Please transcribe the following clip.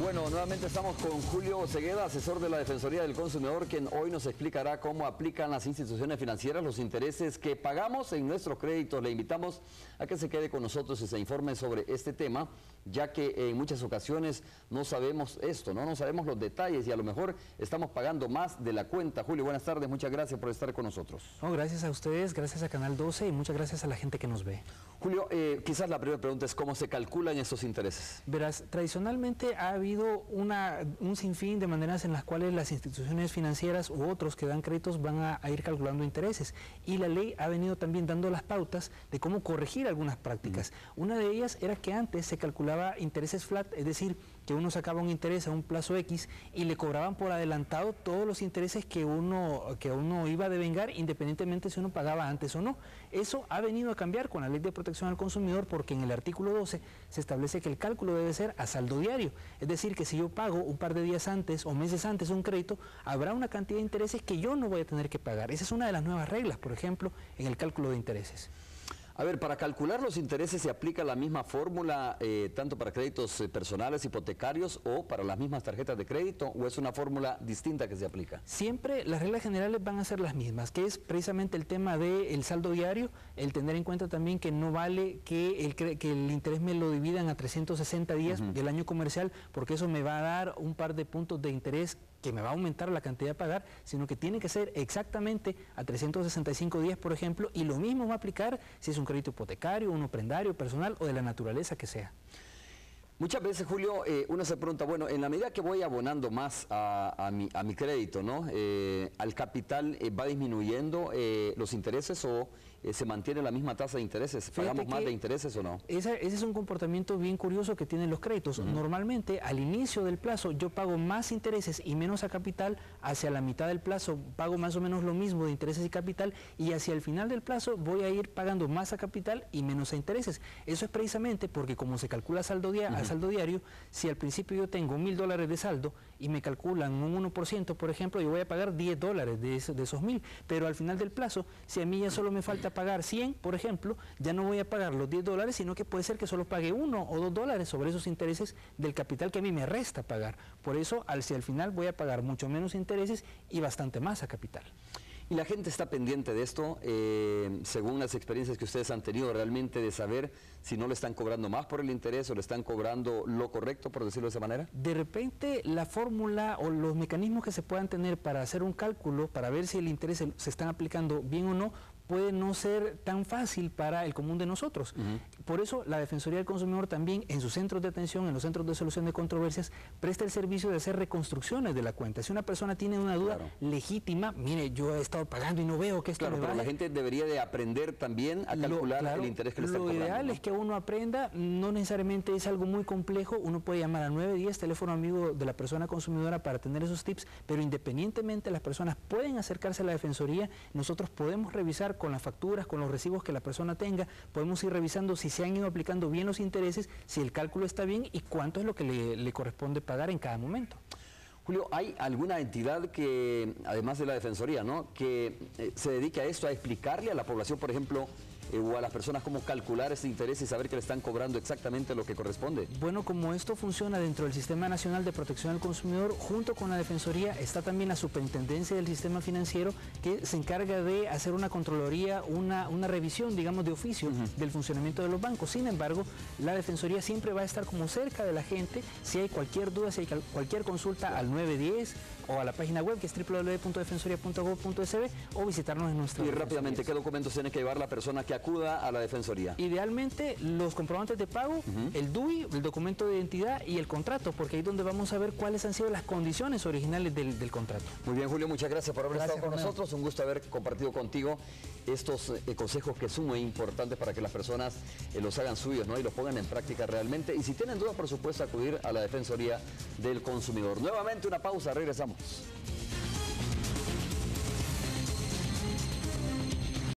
Bueno, nuevamente estamos con Julio Cegueda, asesor de la Defensoría del Consumidor, quien hoy nos explicará cómo aplican las instituciones financieras los intereses que pagamos en nuestros créditos. Le invitamos a que se quede con nosotros y se informe sobre este tema, ya que en muchas ocasiones no sabemos esto, no sabemos los detalles y a lo mejor estamos pagando más de la cuenta. Julio, buenas tardes, muchas gracias por estar con nosotros. No, gracias a ustedes, gracias a Canal 12 y muchas gracias a la gente que nos ve. Julio, quizás la primera pregunta es ¿cómo se calculan estos intereses? Verás, tradicionalmente ha habido un sinfín de maneras en las cuales las instituciones financieras u otros que dan créditos van a ir calculando intereses, y la ley ha venido también dando las pautas de cómo corregir algunas prácticas. Una de ellas era que antes se calculaba intereses flat, es decir, que uno sacaba un interés a un plazo X y le cobraban por adelantado todos los intereses que uno iba a devengar, independientemente si uno pagaba antes o no. Eso ha venido a cambiar con la Ley de Protección al Consumidor, porque en el artículo 12 se establece que el cálculo debe ser a saldo diario, es decir, que si yo pago un par de días antes o meses antes un crédito, habrá una cantidad de intereses que yo no voy a tener que pagar. Esa es una de las nuevas reglas, por ejemplo, en el cálculo de intereses. A ver, para calcular los intereses se aplica la misma fórmula tanto para créditos personales, hipotecarios o para las mismas tarjetas de crédito, ¿o es una fórmula distinta que se aplica? Siempre las reglas generales van a ser las mismas, que es precisamente el tema del saldo diario, el tener en cuenta también que no vale que el interés me lo dividan a 360 días del año comercial, porque eso me va a dar un par de puntos de interés que me va a aumentar la cantidad a pagar, sino que tiene que ser exactamente a 365 días, por ejemplo, y lo mismo va a aplicar si es un crédito hipotecario, un prendario, personal o de la naturaleza que sea. Muchas veces, Julio, uno se pregunta, bueno, en la medida que voy abonando más a mi crédito, ¿no? Al capital, ¿va disminuyendo los intereses o se mantiene la misma tasa de intereses? ¿Pagamos más de intereses o no? Ese es un comportamiento bien curioso que tienen los créditos. Normalmente, al inicio del plazo, yo pago más intereses y menos a capital. Hacia la mitad del plazo, pago más o menos lo mismo de intereses y capital. Y hacia el final del plazo, voy a ir pagando más a capital y menos a intereses. Eso es precisamente porque como se calcula saldo diario, si al principio yo tengo $1000 de saldo y me calculan un 1%, por ejemplo, yo voy a pagar $10 de esos 1000, pero al final del plazo, si a mí ya solo me falta pagar 100, por ejemplo, ya no voy a pagar los $10, sino que puede ser que solo pague $1 o $2 sobre esos intereses del capital que a mí me resta pagar. Por eso, si al final voy a pagar mucho menos intereses y bastante más a capital. Y la gente está pendiente de esto, según las experiencias que ustedes han tenido, realmente de saber si no le están cobrando más por el interés o le están cobrando lo correcto, por decirlo de esa manera. De repente, la fórmula o los mecanismos que se puedan tener para hacer un cálculo, para ver si el interés se están aplicando bien o no, puede no ser tan fácil para el común de nosotros. Por eso la Defensoría del Consumidor también en sus centros de atención, en los centros de solución de controversias, presta el servicio de hacer reconstrucciones de la cuenta. Si una persona tiene una duda legítima, mire, yo he estado pagando y no veo que esto me pero vale. La gente debería de aprender también a calcular el interés que le están cobrando. Lo ideal es que uno aprenda, no necesariamente es algo muy complejo, uno puede llamar a 910, teléfono amigo de la persona consumidora, para tener esos tips, pero independientemente las personas pueden acercarse a la Defensoría, nosotros podemos revisar con las facturas, con los recibos que la persona tenga, podemos ir revisando si se han ido aplicando bien los intereses, si el cálculo está bien y cuánto es lo que le corresponde pagar en cada momento. Julio, ¿hay alguna entidad que, además de la Defensoría, ¿no?, que se dedique a esto, a explicarle a la población, por ejemplo, o a las personas cómo calcular ese interés y saber que le están cobrando exactamente lo que corresponde? Bueno, como esto funciona dentro del Sistema Nacional de Protección al Consumidor, junto con la Defensoría está también la Superintendencia del Sistema Financiero, que se encarga de hacer una controloría, una revisión, digamos, de oficio del funcionamiento de los bancos. Sin embargo, la Defensoría siempre va a estar como cerca de la gente. Si hay cualquier duda, si hay cualquier consulta, al 910 o a la página web, que es www.defensoria.gov.sb, o visitarnos en nuestra... Y rápidamente, ¿qué documentos tiene que llevar la persona que acuda a la Defensoría? Idealmente, los comprobantes de pago, el DUI, el documento de identidad y el contrato, porque ahí es donde vamos a ver cuáles han sido las condiciones originales del contrato. Muy bien, Julio, muchas gracias por haber estado con nosotros. Un gusto haber compartido contigo estos consejos que son muy importantes para que las personas los hagan suyos, ¿no?, y los pongan en práctica realmente. Y si tienen dudas, por supuesto, acudir a la Defensoría del Consumidor. Nuevamente una pausa, regresamos.